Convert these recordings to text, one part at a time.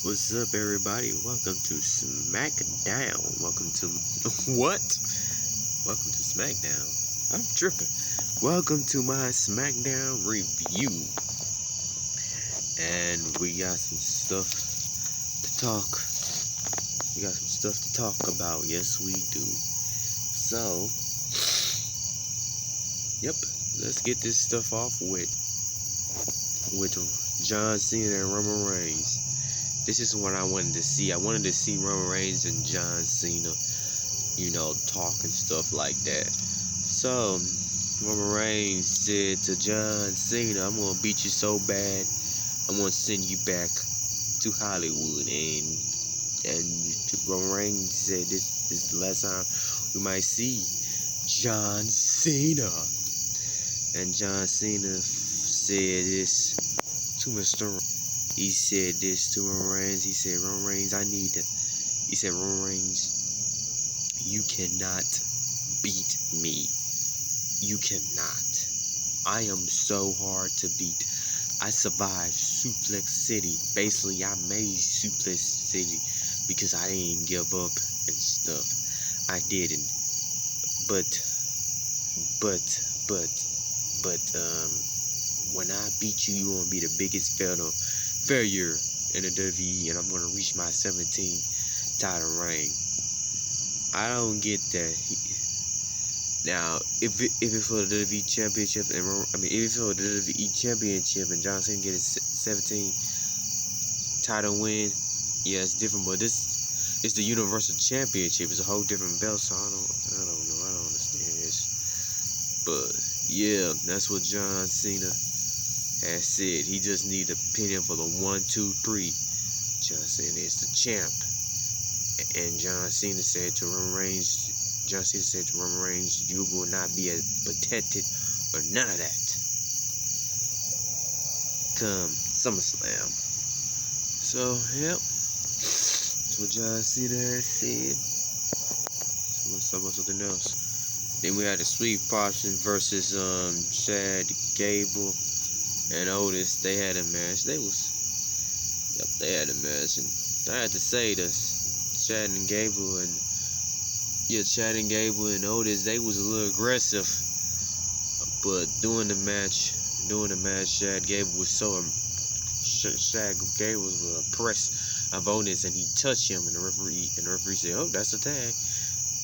What's up, everybody? Welcome to SmackDown. Welcome to what? Welcome to SmackDown. I'm tripping. Welcome to my SmackDown review. And we got some stuff to talk. We got some stuff to talk about. Yes, we do. So, yep. Let's get this stuff off with John Cena and Roman Reigns. This is what I wanted to see. I wanted to see Roman Reigns and John Cena, talk and stuff like that. So, Roman Reigns said to John Cena, I'm going to beat you so bad, I'm going to send you back to Hollywood. And Roman Reigns said this is the last time we might see John Cena. And John Cena said this to Mr. He said this to Roman Reigns. He said, Roman Reigns, Roman Reigns, you cannot beat me. You cannot. I am so hard to beat. I survived Suplex City. Basically, I made Suplex City because I didn't give up and stuff. I didn't. But, when I beat you, you're going to be the biggest failure in the WWE, and I'm going to reach my 17th title reign. I don't get that. Now, if it's for the WWE Championship, if it's for the WWE Championship and John Cena get his 17th title win, yeah, it's different. But this is the Universal Championship. It's a whole different belt, so I don't know. I don't understand this. But yeah, that's what John Cena has said. He just needs a pin for the 1, 2, 3. John Cena is the champ. And John Cena said to Roman Reigns, you will not be protected or none of that come SummerSlam. So, yep. That's what John Cena has said. So let's talk about something else. Then we had the Sweet Potion versus Chad Gable and Otis. They had a match. They had a match. And I had to say this. Chad and Gable and Otis, they was a little aggressive. But during the match, Chad Gable was impressed of Otis, and he touched him, and the referee said, "Oh, that's a tag."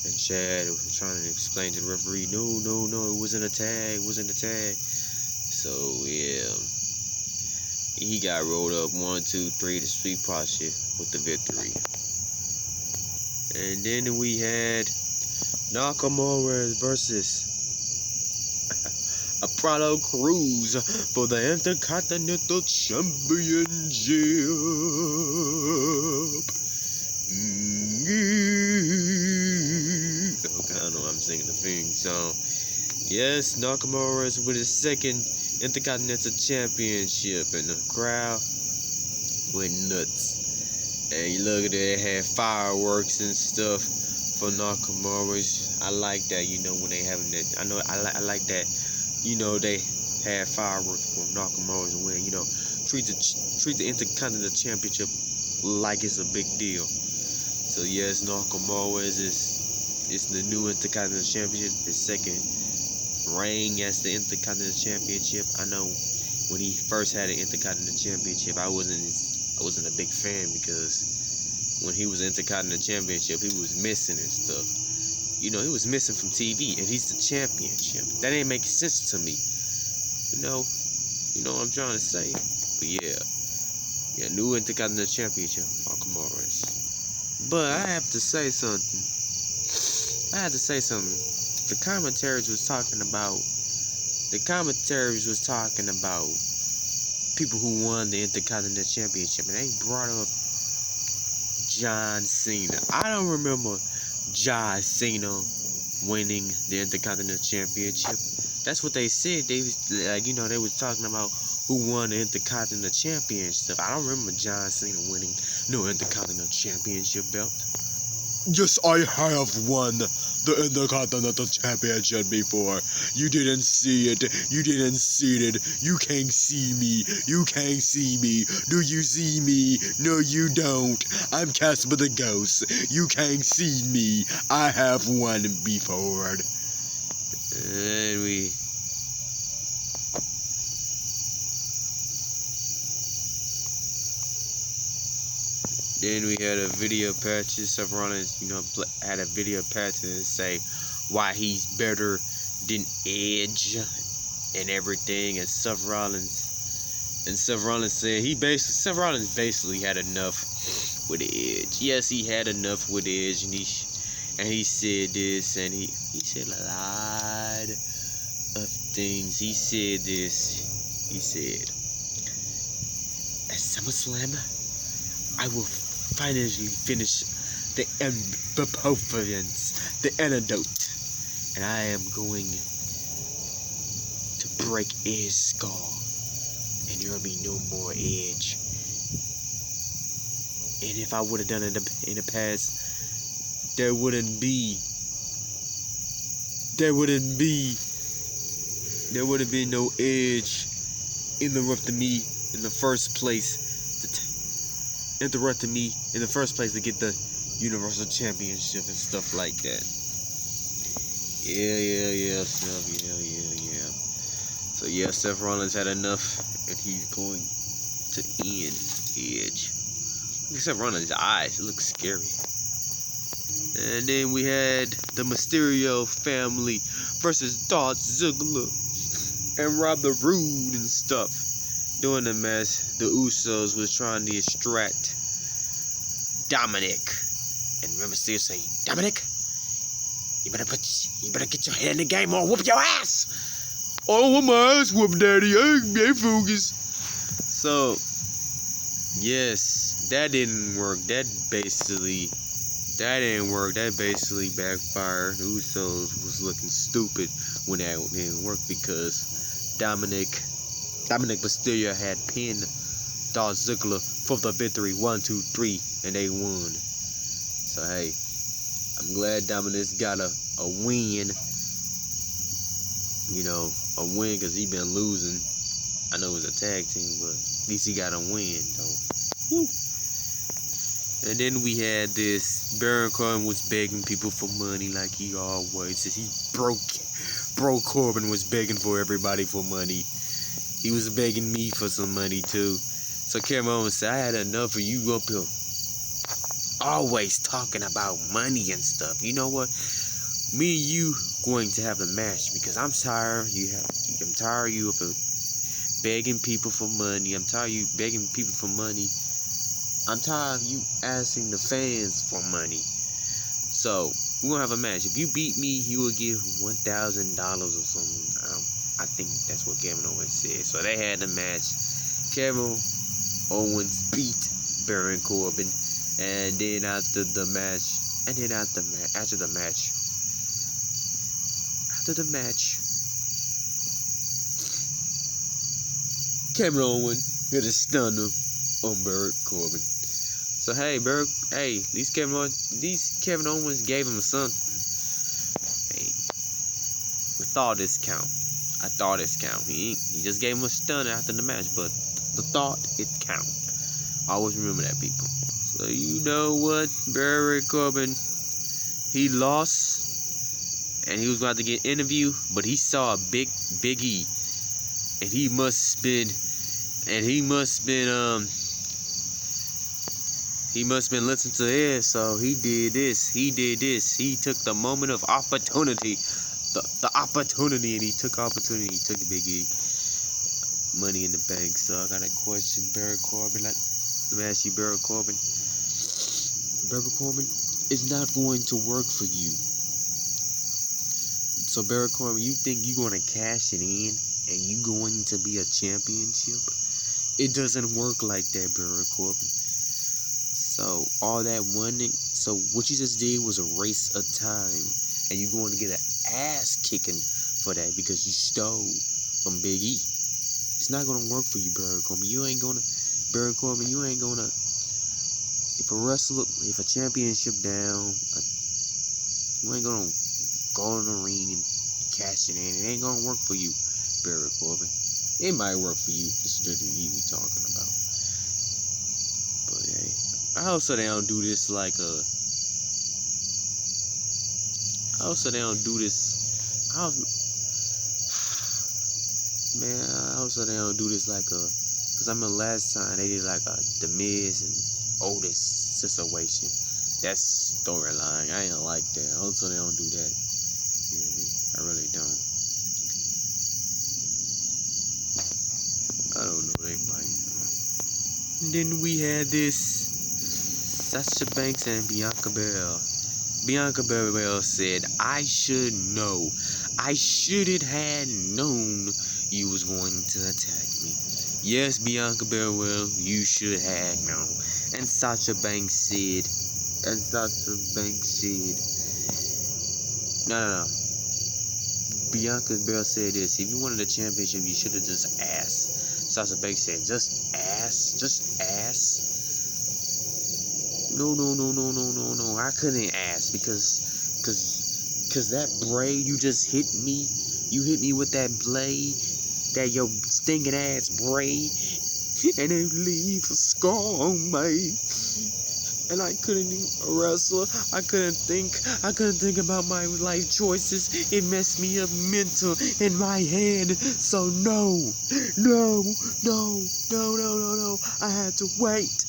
And Chad was trying to explain to the referee, no, it wasn't a tag, So, yeah, he got rolled up 1, 2, 3 to Sweet Potion with the victory. And then we had Nakamura versus Apollo Crews for the Intercontinental Championship. I know I'm singing the theme song. Yes, Nakamura is with his second Intercontinental Championship, and the crowd went nuts. And you look at it, they had fireworks and stuff for Nakamura. I like that, when they having that. I like that, they had fireworks for Nakamura's win. Treat the Intercontinental Championship like it's a big deal. So yes, Nakamura is the new Intercontinental Championship, his second reign as the Intercontinental Championship. I know when he first had an Intercontinental Championship, I wasn't a big fan, because when he was Intercontinental Championship, he was missing and stuff. He was missing from TV, and he's the championship. That ain't making sense to me. You know what I'm trying to say. But yeah, new Intercontinental Championship, Nakamura. But I have to say something. The commentaries was talking about people who won the Intercontinental Championship, and they brought up John Cena. I don't remember John Cena winning the Intercontinental Championship. That's what they said. They was they was talking about who won the Intercontinental Championship. I don't remember John Cena winning no Intercontinental Championship belt. Yes, I have won the Intercontinental Championship before. You didn't see it. You didn't see it. You can't see me. You can't see me. Do you see me? No, you don't. I'm Casper the Ghost. You can't see me. I have won before. And Then we had a video patch. Seth Rollins, had a video patch and say why he's better than Edge and everything. And Seth Rollins said Seth Rollins basically had enough with Edge. Yes, he had enough with Edge, and he said this, and he said a lot of things. He said this. He said, at SummerSlam, I will finally finish the performance, the antidote, and I am going to break Edge's skull, and there will be no more Edge. And if I would have done it in the past, there wouldn't be no Edge interrupting me in the first place. Interrupted me in the first place to get the Universal Championship and stuff like that. Yeah, Seth, yeah. So yeah, Seth Rollins had enough, and he's going to end Edge. Look at Seth Rollins' eyes, it looks scary. And then we had the Mysterio family versus Dolph Ziggler and Rob the Roode and stuff. During the match, the Usos was trying to distract Dominic. And remember, still say, Dominic, you better get your head in the game or I'll whoop your ass. Oh, I'm my ass whoop, daddy. I ain't focused. So, yes, that didn't work. That didn't work. That basically backfired. The Usos was looking stupid when that didn't work because Dominic Mysterio had pinned Dolph Ziggler for the victory. 1, 2, 3, and they won. So hey, I'm glad Dominic's got a win. A win because he been losing. I know it was a tag team, but at least he got a win though. Woo. And then we had this. Baron Corbin was begging people for money like he always is. He broke Corbin was begging for everybody for money. He was begging me for some money too. So Kevin Owens said, I had enough of you up here always talking about money and stuff. You know what? Me and you going to have a match because I'm tired. I'm tired of you up here begging people for money. I'm tired of you begging people for money. I'm tired of you asking the fans for money. So we're gonna have a match. If you beat me, you will give $1,000 or something. I think that's what Kevin Owens said. So they had the match. Kevin Owens beat Baron Corbin, and then after the match, Kevin Owens hit a stunner on Baron Corbin. So hey, at least Kevin Owens gave him something. Hey, I thought this count. He just gave him a stunner after the match, but the thought it count. Always remember that, people. So you know what, Baron Corbin, he lost, and he was about to get interviewed, but he saw a Big E, and he must been listening to this. So he did this. He took the moment of opportunity. The opportunity, and he took opportunity. He took Big E. Money in the Bank. So I got a question, Baron Corbin. Let me ask you, Baron Corbin. Baron Corbin is not going to work for you. So Baron Corbin, you think you're going to cash it in and you going to be a championship? It doesn't work like that, Baron Corbin. So all that winning, so what you just did was a waste of time, and you're going to get an ass kicking for that because you stole from Big E. It's not gonna work for you, Baron Corbin. Baron Corbin, you ain't gonna. If a championship down, you ain't gonna go in the ring and cash it in. It ain't gonna work for you, Barry Corbin. It might work for you. It's WWE we talking about. But hey, I hope so they don't do this like a. I hope so they don't do this. I hope, man, I hope so they don't do this like a. Cause I remember last time they did like a The Miz and Otis situation. That's storyline. I ain't like that. I hope so they don't do that. You know what I mean? I really don't. I don't know. They might. Then we had this Sasha Banks and Bianca Belair. Bianca Belair said, I should know. I should have known you was going to attack me. Yes, Bianca Belair, you should have known. And Sasha Banks said, no. Bianca Belair said this, if you wanted a championship, you should have just asked. Sasha Banks said, just ask. No. I couldn't ask because that braid you just hit me. You hit me with that blade, that your stinking ass braid, and it leave a scar on me. And I couldn't even wrestle. I couldn't think about my life choices. It messed me up mental in my head. So no. I had to wait.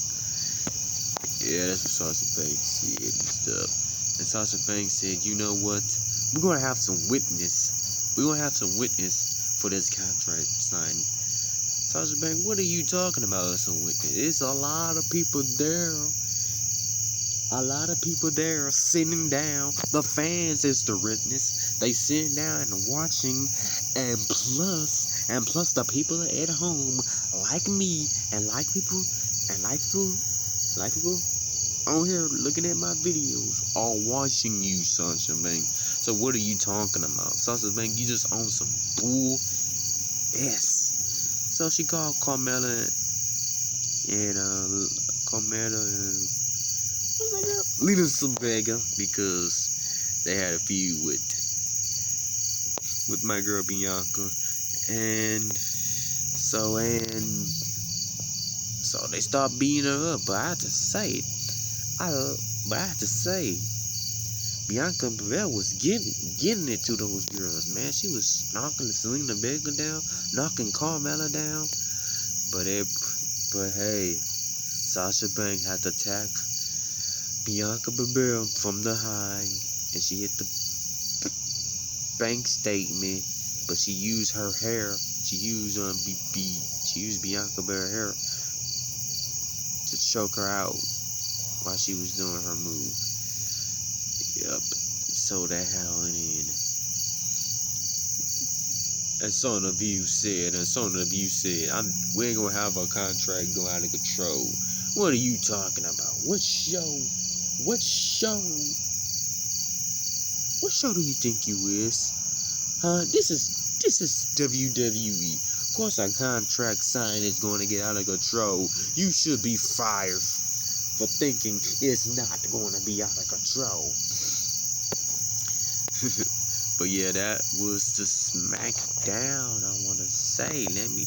Yeah, that's what Sasha Banks said and stuff. And Sasha Banks said, you know what? We're gonna have some witness. For this contract signing. Sasha Banks, what are you talking about? Some witness? It's a lot of people there. Sitting down. The fans is the witness. They sitting down and watching, and plus the people at home, like me, and like people on here looking at my videos, are watching you, Sasha Banks. So what are you talking about, Sasha Banks? You just own some bull. Yes. So she called Carmella and Lita Vega because they had a feud with my girl Bianca, and so they stopped beating her up. But I have to say, Bianca Belair was getting it to those girls, man. She was knocking Selena Vega down, knocking Carmella down. But hey, Sasha Banks had to attack Bianca Belair from the high, and she hit the bank statement. But she used her hair. She used Bianca Belair's hair to choke her out while she was doing her move. Yep. So that hell in. And some of you said, we ain't gonna have a contract go out of control. What are you talking about? What show? What show do you think you is? Huh? This is WWE. Of course, a contract sign is going to get out of control. You should be fired for thinking it's not going to be out of control. But yeah, that was the SmackDown, I want to say. Let me